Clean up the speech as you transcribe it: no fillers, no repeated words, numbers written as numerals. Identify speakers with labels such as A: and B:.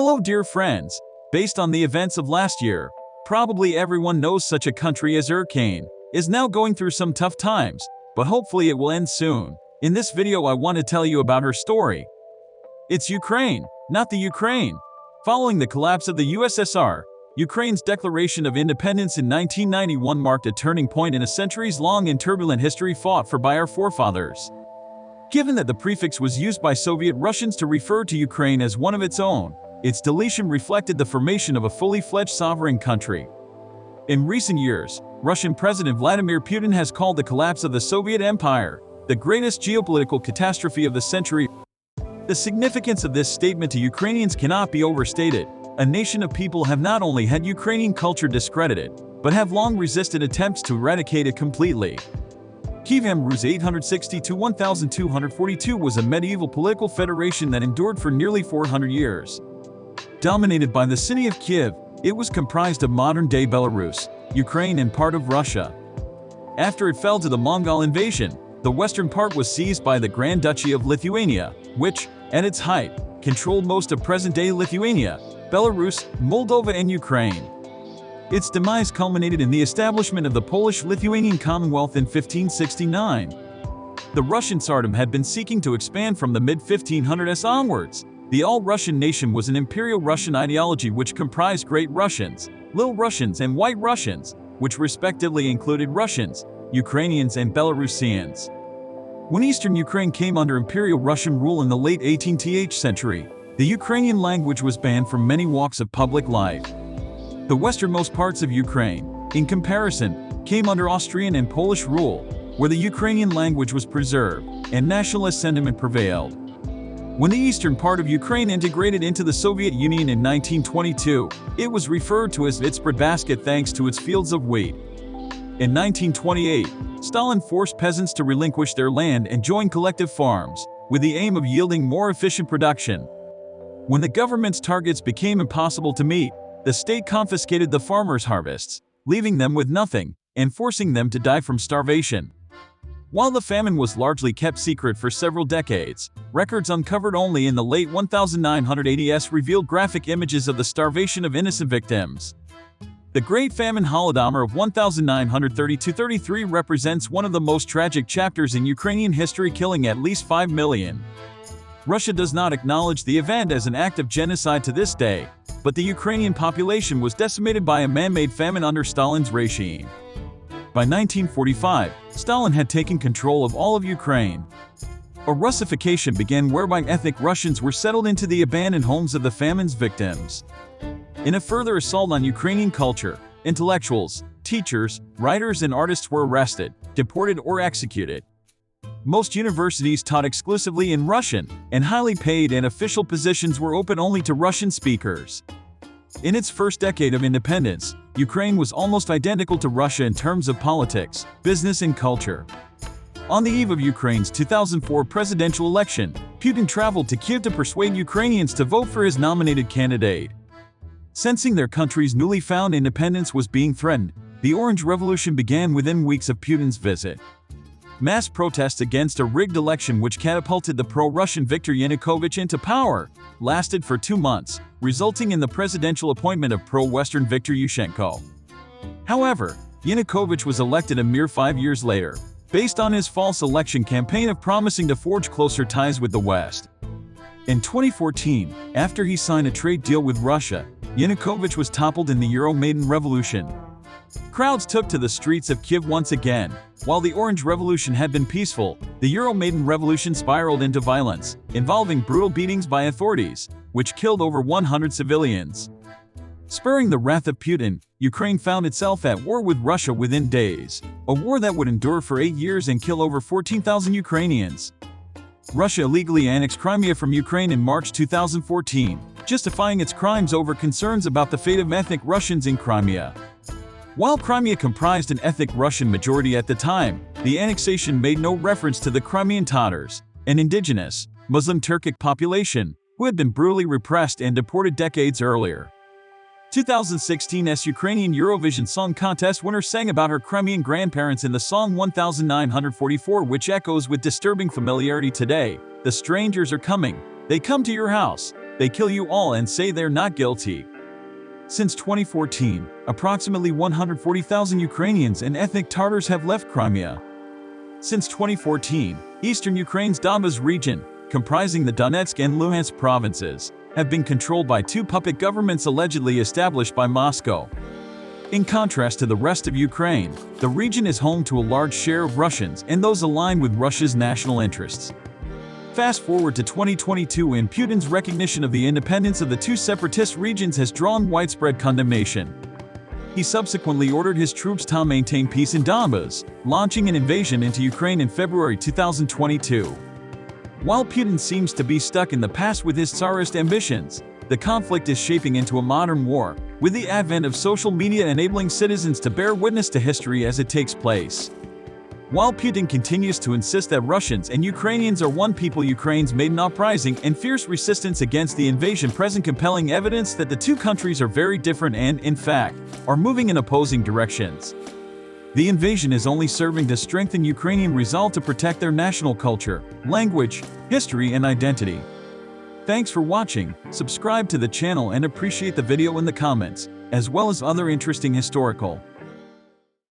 A: Hello dear friends. Based on the events of last year, probably everyone knows such a country as Ukraine is now going through some tough times, but hopefully it will end soon. In this video I want to tell you about her story. It's Ukraine, not the Ukraine. Following the collapse of the USSR, Ukraine's declaration of independence in 1991 marked a turning point in a centuries-long and turbulent history fought for by our forefathers. Given that the prefix was used by Soviet Russians to refer to Ukraine as one of its own, its deletion reflected the formation of a fully fledged sovereign country. In recent years, Russian President Vladimir Putin has called the collapse of the Soviet Empire the greatest geopolitical catastrophe of the century. The significance of this statement to Ukrainians cannot be overstated. A nation of people have not only had Ukrainian culture discredited, but have long resisted attempts to eradicate it completely. Kievan Rus 860–1242 was a medieval political federation that endured for nearly 400 years. Dominated by the city of Kiev, it was comprised of modern-day Belarus, Ukraine and part of Russia. After it fell to the Mongol invasion, the western part was seized by the Grand Duchy of Lithuania, which, at its height, controlled most of present-day Lithuania, Belarus, Moldova and Ukraine. Its demise culminated in the establishment of the Polish-Lithuanian Commonwealth in 1569. The Russian Tsardom had been seeking to expand from the mid-1500s onwards. The All-Russian nation was an Imperial Russian ideology which comprised Great Russians, Little Russians and White Russians, which respectively included Russians, Ukrainians and Belarusians. When Eastern Ukraine came under Imperial Russian rule in the late 18th century, the Ukrainian language was banned from many walks of public life. The westernmost parts of Ukraine, in comparison, came under Austrian and Polish rule, where the Ukrainian language was preserved, and nationalist sentiment prevailed. When the eastern part of Ukraine integrated into the Soviet Union in 1922, it was referred to as its breadbasket thanks to its fields of wheat. In 1928, Stalin forced peasants to relinquish their land and join collective farms, with the aim of yielding more efficient production. When the government's targets became impossible to meet, the state confiscated the farmers' harvests, leaving them with nothing, and forcing them to die from starvation. While the famine was largely kept secret for several decades, records uncovered only in the late 1980s revealed graphic images of the starvation of innocent victims. The Great Famine Holodomor of 1932–33 represents one of the most tragic chapters in Ukrainian history, killing at least 5 million. Russia does not acknowledge the event as an act of genocide to this day, but the Ukrainian population was decimated by a man-made famine under Stalin's regime. By 1945, Stalin had taken control of all of Ukraine. A Russification began whereby ethnic Russians were settled into the abandoned homes of the famine's victims. In a further assault on Ukrainian culture, intellectuals, teachers, writers and artists were arrested, deported or executed. Most universities taught exclusively in Russian, and highly paid and official positions were open only to Russian speakers. In its first decade of independence, Ukraine was almost identical to Russia in terms of politics, business and culture. On the eve of Ukraine's 2004 presidential election, Putin traveled to Kiev to persuade Ukrainians to vote for his nominated candidate. Sensing their country's newly found independence was being threatened, the Orange Revolution began within weeks of Putin's visit. Mass protests against a rigged election which catapulted the pro-Russian Viktor Yanukovych into power lasted for 2 months, resulting in the presidential appointment of pro-Western Viktor Yushchenko. However, Yanukovych was elected a mere 5 years later, based on his false election campaign of promising to forge closer ties with the West. In 2014, after he signed a trade deal with Russia, Yanukovych was toppled in the Euromaidan Revolution. Crowds took to the streets of Kiev once again. While the Orange Revolution had been peaceful, the Euromaidan Revolution spiraled into violence, involving brutal beatings by authorities, which killed over 100 civilians. Spurring the wrath of Putin, Ukraine found itself at war with Russia within days, a war that would endure for 8 years and kill over 14,000 Ukrainians. Russia illegally annexed Crimea from Ukraine in March 2014, justifying its crimes over concerns about the fate of ethnic Russians in Crimea. While Crimea comprised an ethnic Russian majority at the time, the annexation made no reference to the Crimean Tatars, an indigenous, Muslim Turkic population, who had been brutally repressed and deported decades earlier. 2016's Ukrainian Eurovision Song Contest winner sang about her Crimean grandparents in the song 1944, which echoes with disturbing familiarity today. The strangers are coming, they come to your house. they kill you all and say they're not guilty. Since 2014, approximately 140,000 Ukrainians and ethnic Tatars have left Crimea. Since 2014, eastern Ukraine's Donbas region, comprising the Donetsk and Luhansk provinces, have been controlled by two puppet governments allegedly established by Moscow. In contrast to the rest of Ukraine, the region is home to a large share of Russians and those aligned with Russia's national interests. Fast forward to 2022 and Putin's recognition of the independence of the two separatist regions has drawn widespread condemnation. He subsequently ordered his troops to maintain peace in Donbas, launching an invasion into Ukraine in February 2022. While Putin seems to be stuck in the past with his Tsarist ambitions, the conflict is shaping into a modern war, with the advent of social media enabling citizens to bear witness to history as it takes place. While Putin continues to insist that Russians and Ukrainians are one people, Ukraine's maiden uprising and fierce resistance against the invasion present compelling evidence that the two countries are very different and, in fact, are moving in opposing directions. The invasion is only serving to strengthen Ukrainian resolve to protect their national culture, language, history, and identity. Thanks for watching. Subscribe to the channel and appreciate the video in the comments, as well as other interesting historical